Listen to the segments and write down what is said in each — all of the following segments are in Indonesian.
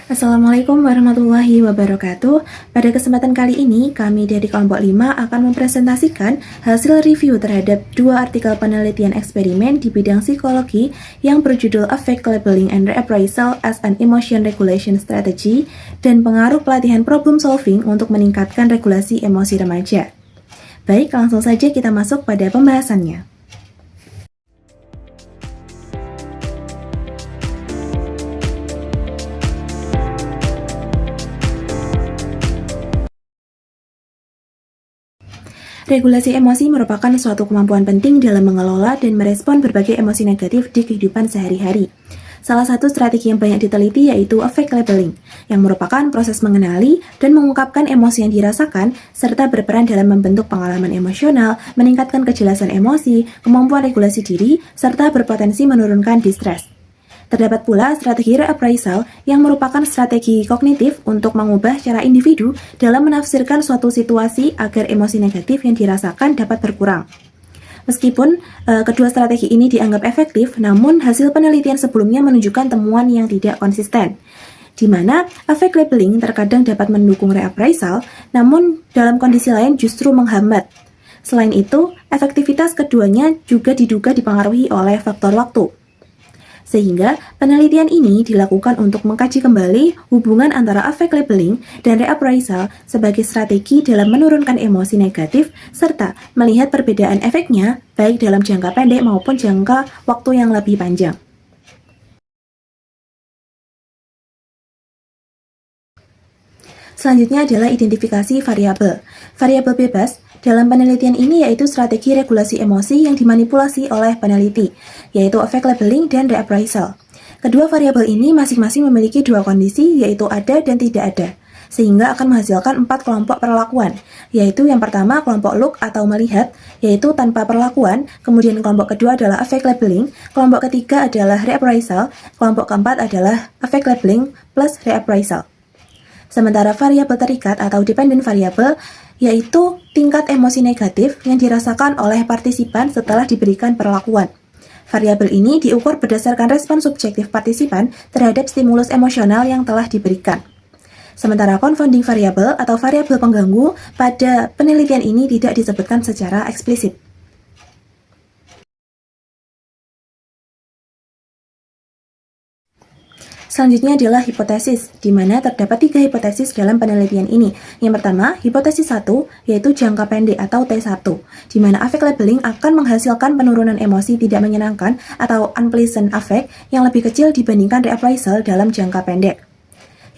Assalamualaikum warahmatullahi wabarakatuh. Pada kesempatan kali ini, kami dari kelompok 5 akan mempresentasikan hasil review terhadap dua artikel penelitian eksperimen di bidang psikologi yang berjudul Affect Labeling and Reappraisal as an Emotion Regulation Strategy dan pengaruh pelatihan problem solving untuk meningkatkan regulasi emosi remaja. Baik, langsung saja kita masuk pada pembahasannya. Regulasi emosi merupakan suatu kemampuan penting dalam mengelola dan merespon berbagai emosi negatif di kehidupan sehari-hari. Salah satu strategi yang banyak diteliti yaitu affect labeling, yang merupakan proses mengenali dan mengungkapkan emosi yang dirasakan, serta berperan dalam membentuk pengalaman emosional, meningkatkan kejelasan emosi, kemampuan regulasi diri, serta berpotensi menurunkan distres. Terdapat pula strategi reappraisal yang merupakan strategi kognitif untuk mengubah cara individu dalam menafsirkan suatu situasi agar emosi negatif yang dirasakan dapat berkurang. Meskipun kedua strategi ini dianggap efektif, namun hasil penelitian sebelumnya menunjukkan temuan yang tidak konsisten, di mana affect labeling terkadang dapat mendukung reappraisal, namun dalam kondisi lain justru menghambat. Selain itu, efektivitas keduanya juga diduga dipengaruhi oleh faktor waktu. Sehingga penelitian ini dilakukan untuk mengkaji kembali hubungan antara affect labeling dan reappraisal sebagai strategi dalam menurunkan emosi negatif serta melihat perbedaan efeknya baik dalam jangka pendek maupun jangka waktu yang lebih panjang. Selanjutnya adalah identifikasi variabel. Variabel bebas dalam penelitian ini yaitu strategi regulasi emosi yang dimanipulasi oleh peneliti, yaitu affect labeling dan reappraisal. Kedua variabel ini masing-masing memiliki dua kondisi, yaitu ada dan tidak ada, sehingga akan menghasilkan 4 kelompok perlakuan, yaitu yang pertama kelompok look atau melihat, yaitu tanpa perlakuan, kemudian kelompok kedua adalah affect labeling, kelompok ketiga adalah reappraisal, kelompok keempat adalah affect labeling plus reappraisal. Sementara variabel terikat atau dependent variable yaitu tingkat emosi negatif yang dirasakan oleh partisipan setelah diberikan perlakuan. Variabel ini diukur berdasarkan respon subjektif partisipan terhadap stimulus emosional yang telah diberikan. Sementara confounding variable atau variabel pengganggu pada penelitian ini tidak disebutkan secara eksplisit. Selanjutnya adalah hipotesis, di mana terdapat 3 hipotesis dalam penelitian ini. Yang pertama, hipotesis 1, yaitu jangka pendek atau T1, di mana affect labeling akan menghasilkan penurunan emosi tidak menyenangkan atau unpleasant affect yang lebih kecil dibandingkan reappraisal dalam jangka pendek.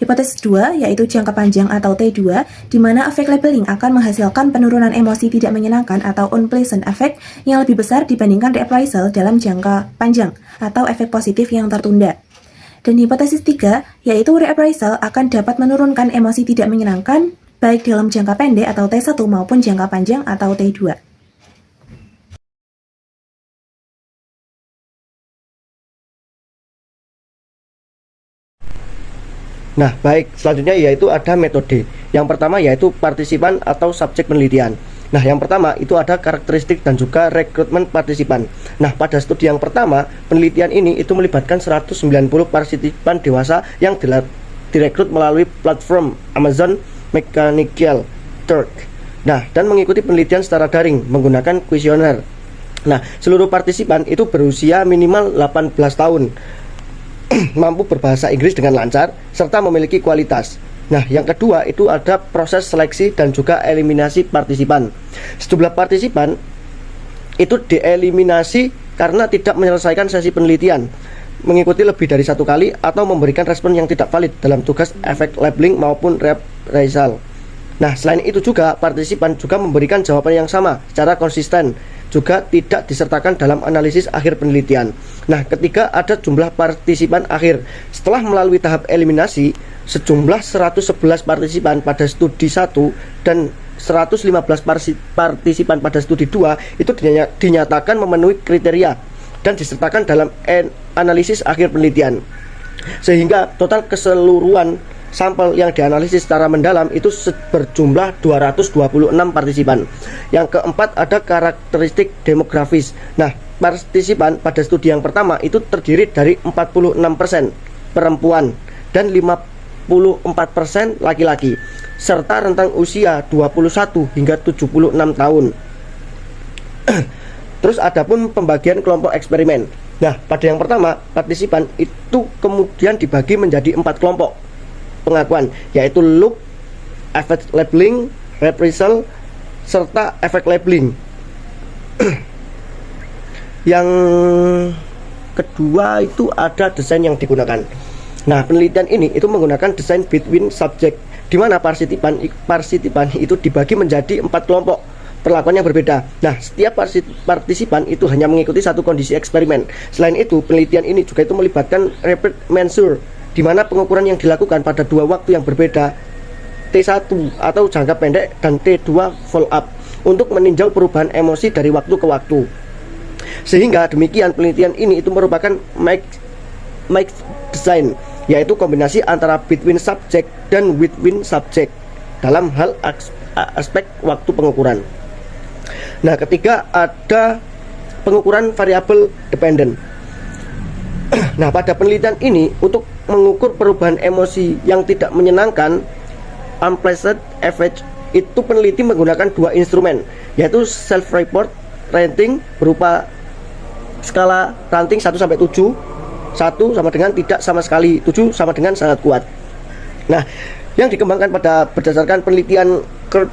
Hipotesis 2, yaitu jangka panjang atau T2, di mana affect labeling akan menghasilkan penurunan emosi tidak menyenangkan atau unpleasant affect yang lebih besar dibandingkan reappraisal dalam jangka panjang atau efek positif yang tertunda. Dan hipotesis 3, yaitu reappraisal akan dapat menurunkan emosi tidak menyenangkan baik dalam jangka pendek atau T1 maupun jangka panjang atau T2. Nah, baik, selanjutnya yaitu ada metode. Yang pertama yaitu partisipan atau subjek penelitian. Nah, yang pertama itu ada karakteristik dan juga rekrutmen partisipan. Nah, pada studi yang pertama, penelitian ini itu melibatkan 190 partisipan dewasa yang direkrut melalui platform Amazon Mechanical Turk. Nah, dan mengikuti penelitian secara daring menggunakan kuesioner. Nah, seluruh partisipan itu berusia minimal 18 tahun, mampu berbahasa Inggris dengan lancar, serta memiliki kualitas. Nah, yang kedua itu ada proses seleksi dan juga eliminasi partisipan. Sejumlah partisipan itu dieliminasi karena tidak menyelesaikan sesi penelitian, mengikuti lebih dari 1 kali, atau memberikan respon yang tidak valid dalam tugas affect labeling maupun reappraisal. Nah, selain itu juga partisipan juga memberikan jawaban yang sama secara konsisten, juga tidak disertakan dalam analisis akhir penelitian. Nah, ketiga ada jumlah partisipan akhir. Setelah melalui tahap eliminasi, sejumlah 111 partisipan pada studi 1 dan 115 partisipan pada studi 2 itu dinyatakan memenuhi kriteria dan disertakan dalam analisis akhir penelitian. Sehingga total keseluruhan sampel yang dianalisis secara mendalam itu berjumlah 226 partisipan. Yang keempat ada karakteristik demografis. Nah, partisipan pada studi yang pertama itu terdiri dari 46% perempuan dan 64% laki-laki, serta rentang usia 21 hingga 76 tahun. Terus adapun pembagian kelompok eksperimen. Nah, pada yang pertama, partisipan itu kemudian dibagi menjadi 4 kelompok pengakuan, yaitu look, effect labeling, reprisal, serta efek labeling. Yang kedua itu ada desain yang digunakan. Nah, penelitian ini itu menggunakan desain between subject, di mana partisipan itu dibagi menjadi 4 kelompok perlakuan yang berbeda. Nah, setiap partisipan itu hanya mengikuti satu kondisi eksperimen. Selain itu, penelitian ini juga itu melibatkan rapid measure, di mana pengukuran yang dilakukan pada 2 waktu yang berbeda, T1 atau jangka pendek dan T2 follow up, untuk meninjau perubahan emosi dari waktu ke waktu. Sehingga demikian penelitian ini itu merupakan mixed design, yaitu kombinasi antara between subject dan within subject dalam hal aspek waktu pengukuran. Nah, ketiga ada pengukuran variabel dependent. Nah, pada penelitian ini untuk mengukur perubahan emosi yang tidak menyenangkan, unpleasant effect, itu peneliti menggunakan 2 instrumen, yaitu self-report rating berupa skala ranting 1 sampai 7. 1 sama dengan tidak sama sekali, 7 sama dengan sangat kuat. Nah, yang dikembangkan berdasarkan penelitian Kurt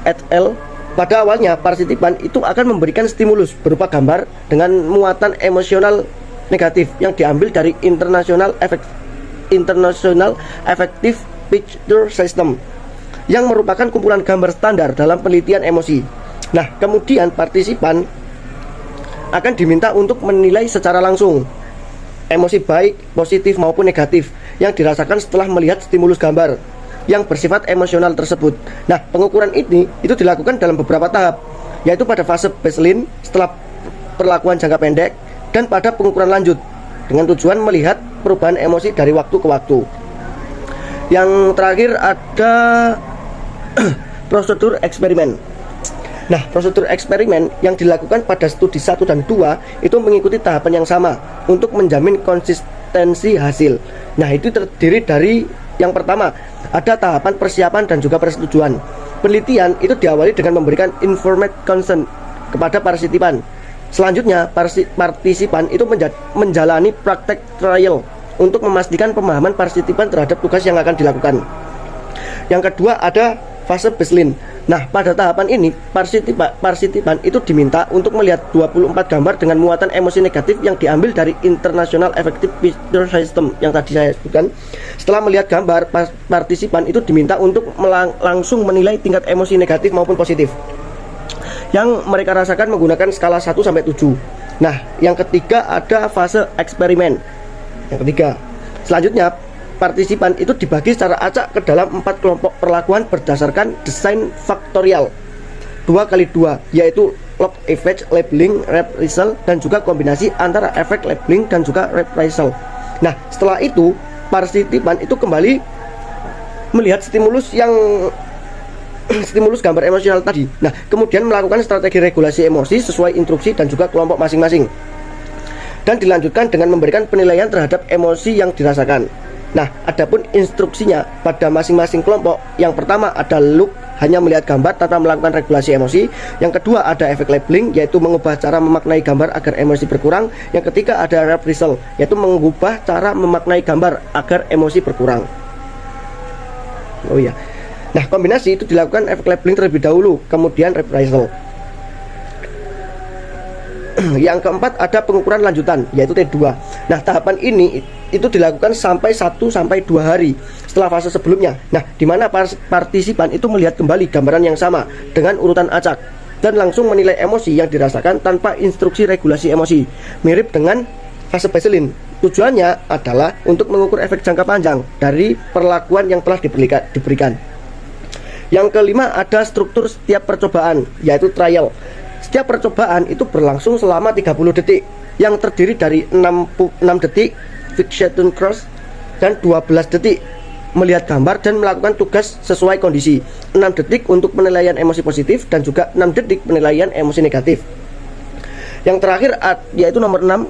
et al. Pada awalnya partisipan itu akan memberikan stimulus berupa gambar dengan muatan emosional negatif yang diambil dari International Affective Picture System, yang merupakan kumpulan gambar standar dalam penelitian emosi. Nah, kemudian partisipan akan diminta untuk menilai secara langsung emosi baik, positif maupun negatif yang dirasakan setelah melihat stimulus gambar yang bersifat emosional tersebut. Nah, pengukuran ini itu dilakukan dalam beberapa tahap, yaitu pada fase baseline setelah perlakuan jangka pendek, dan pada pengukuran lanjut dengan tujuan melihat perubahan emosi dari waktu ke waktu. Yang terakhir ada prosedur eksperimen. Nah, prosedur eksperimen yang dilakukan pada studi 1 dan 2 itu mengikuti tahapan yang sama untuk menjamin konsistensi hasil. Nah, itu terdiri dari yang pertama, ada tahapan persiapan dan juga persetujuan. Penelitian itu diawali dengan memberikan informed consent kepada partisipan. Selanjutnya, partisipan itu menjalani praktek trial untuk memastikan pemahaman partisipan terhadap tugas yang akan dilakukan. Yang kedua ada fase baseline. Nah, pada tahapan ini partisipan itu diminta untuk melihat 24 gambar dengan muatan emosi negatif yang diambil dari International Affective Picture System yang tadi saya sebutkan. Setelah melihat gambar, partisipan itu diminta untuk langsung menilai tingkat emosi negatif maupun positif yang mereka rasakan menggunakan skala 1 sampai 7. Nah, yang ketiga ada fase eksperimen. Yang ketiga, selanjutnya partisipan itu dibagi secara acak ke dalam 4 kelompok perlakuan berdasarkan desain faktorial 2x2, yaitu lock, effect, labeling, reprisal, dan juga kombinasi antara efek labeling dan juga reprisal. Nah, setelah itu partisipan itu kembali melihat stimulus gambar emosional tadi. Nah, kemudian melakukan strategi regulasi emosi sesuai instruksi dan juga kelompok masing-masing, dan dilanjutkan dengan memberikan penilaian terhadap emosi yang dirasakan. Nah, adapun instruksinya pada masing-masing kelompok, yang pertama ada look, hanya melihat gambar tanpa melakukan regulasi emosi. Yang kedua ada efek labeling, yaitu mengubah cara memaknai gambar agar emosi berkurang. Yang ketiga ada reprisal, yaitu mengubah cara memaknai gambar agar emosi berkurang. Oh iya. Nah, kombinasi itu dilakukan efek labeling terlebih dahulu, kemudian reprisal. Yang keempat ada pengukuran lanjutan, yaitu T2. Nah, tahapan ini itu dilakukan sampai 1 sampai 2 hari setelah fase sebelumnya. Nah, di mana partisipan itu melihat kembali gambaran yang sama dengan urutan acak dan langsung menilai emosi yang dirasakan tanpa instruksi regulasi emosi, mirip dengan fase baseline. Tujuannya adalah untuk mengukur efek jangka panjang dari perlakuan yang telah diberikan. Yang kelima ada struktur setiap percobaan, yaitu trial. Setiap percobaan itu berlangsung selama 30 detik, yang terdiri dari 6 detik fixation cross dan 12 detik melihat gambar dan melakukan tugas sesuai kondisi, 6 detik untuk penilaian emosi positif dan juga 6 detik penilaian emosi negatif. Yang terakhir yaitu nomor 6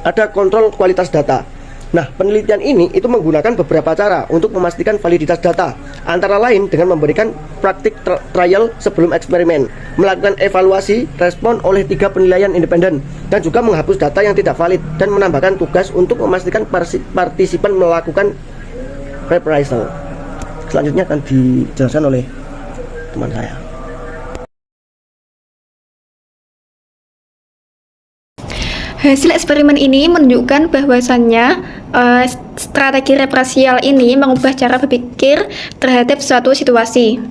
ada kontrol kualitas data. Nah, penelitian ini itu menggunakan beberapa cara untuk memastikan validitas data, antara lain dengan memberikan praktik trial sebelum eksperimen, melakukan evaluasi respon oleh 3 penilaian independen, dan juga menghapus data yang tidak valid dan menambahkan tugas untuk memastikan partisipan melakukan reprisal. Selanjutnya akan dijelaskan oleh teman saya. Hasil eksperimen ini menunjukkan bahwasannya strategi represial ini mengubah cara berpikir terhadap suatu situasi.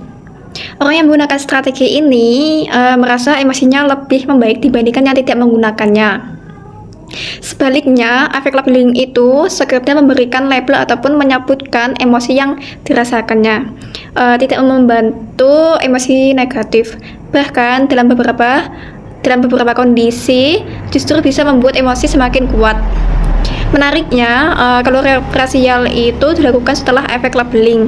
Orang yang menggunakan strategi ini merasa emosinya lebih membaik dibandingkan yang tidak menggunakannya. Sebaliknya, efek labeling itu sekedar memberikan label ataupun menyebutkan emosi yang dirasakannya, tidak membantu emosi negatif. Bahkan dalam beberapa kondisi justru bisa membuat emosi semakin kuat. Menariknya, kalau represial itu dilakukan setelah efek labeling,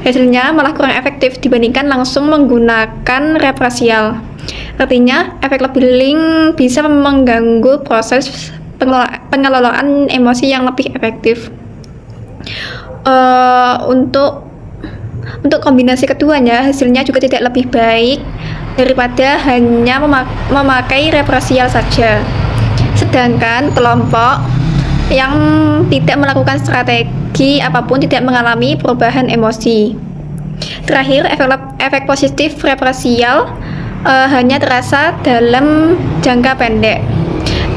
hasilnya malah kurang efektif dibandingkan langsung menggunakan represial. Artinya, efek labeling bisa mengganggu proses pengelolaan emosi yang lebih efektif. Untuk kombinasi keduanya, hasilnya juga tidak lebih baik daripada hanya memakai represial saja. Sedangkan kelompok yang tidak melakukan strategi apapun tidak mengalami perubahan emosi. Terakhir, efek positif represial hanya terasa dalam jangka pendek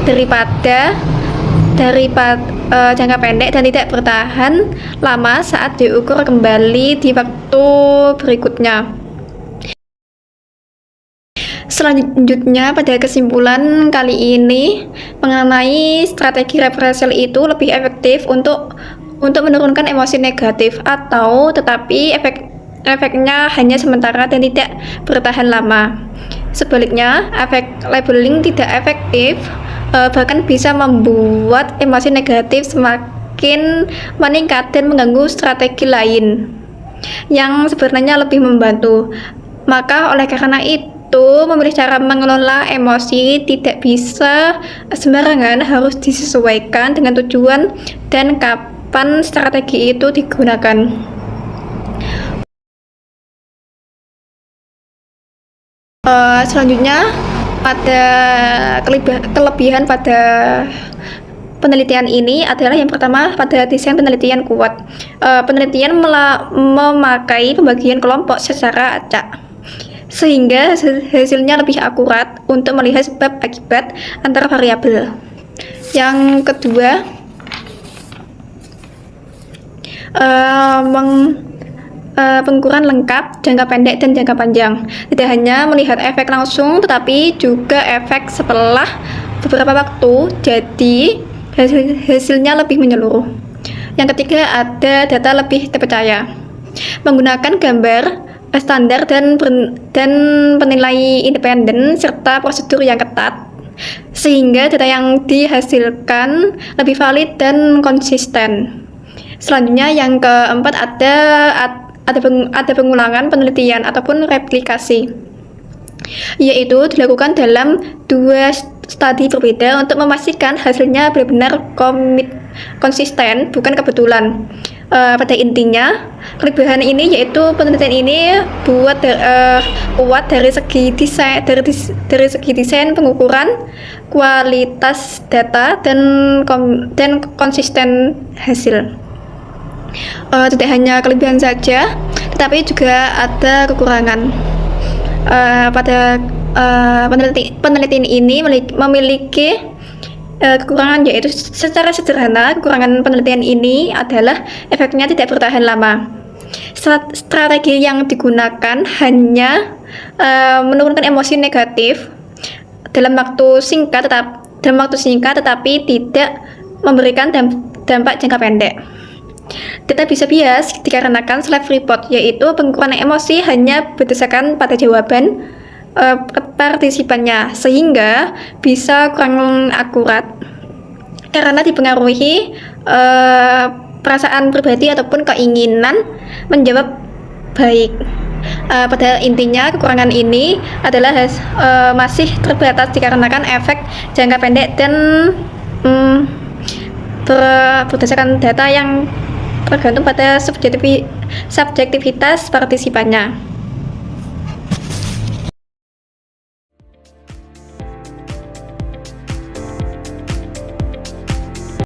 daripada jangka pendek dan tidak bertahan lama saat diukur kembali di waktu berikutnya. Selanjutnya, pada kesimpulan kali ini mengenai strategi represial itu lebih efektif untuk menurunkan emosi negatif atau tetapi efeknya hanya sementara dan tidak bertahan lama. Sebaliknya, efek labeling tidak efektif, bahkan bisa membuat emosi negatif semakin meningkat dan mengganggu strategi lain yang sebenarnya lebih membantu. Maka oleh karena itu, memilih cara mengelola emosi tidak bisa sembarangan, harus disesuaikan dengan tujuan dan kapan strategi itu digunakan. Selanjutnya, pada kelebihan pada penelitian ini adalah yang pertama pada desain penelitian kuat. Penelitian memakai pembagian kelompok secara acak, sehingga hasilnya lebih akurat untuk melihat sebab akibat antara variabel. Yang kedua, pengukuran lengkap jangka pendek dan jangka panjang. Tidak hanya melihat efek langsung, tetapi juga efek setelah beberapa waktu, jadi hasilnya lebih menyeluruh. Yang ketiga, ada data lebih terpercaya. Menggunakan gambar standar dan penilai independen serta prosedur yang ketat, sehingga data yang dihasilkan lebih valid dan konsisten. Selanjutnya, yang keempat, ada pengulangan penelitian ataupun replikasi, yaitu dilakukan dalam 2 studi berbeda untuk memastikan hasilnya benar-benar konsisten, bukan kebetulan. Pada intinya, kelebihan ini yaitu penelitian ini kuat dari segi desain pengukuran, kualitas data, dan konsisten hasil. Tidak hanya kelebihan saja, tetapi juga ada kekurangan. Pada penelitian ini memiliki kekurangan, yaitu secara sederhana kekurangan penelitian ini adalah efeknya tidak bertahan lama. Strategi yang digunakan hanya menurunkan emosi negatif dalam waktu singkat, tetapi tidak memberikan dampak jangka pendek. Data bisa bias dikarenakan self-report, yaitu pengukuran emosi hanya berdasarkan pada jawaban partisipannya, sehingga bisa kurang akurat karena dipengaruhi perasaan pribadi ataupun keinginan menjawab baik. Pada intinya, kekurangan ini adalah masih terbatas dikarenakan efek jangka pendek dan berdasarkan data yang tergantung pada subjektivitas partisipannya.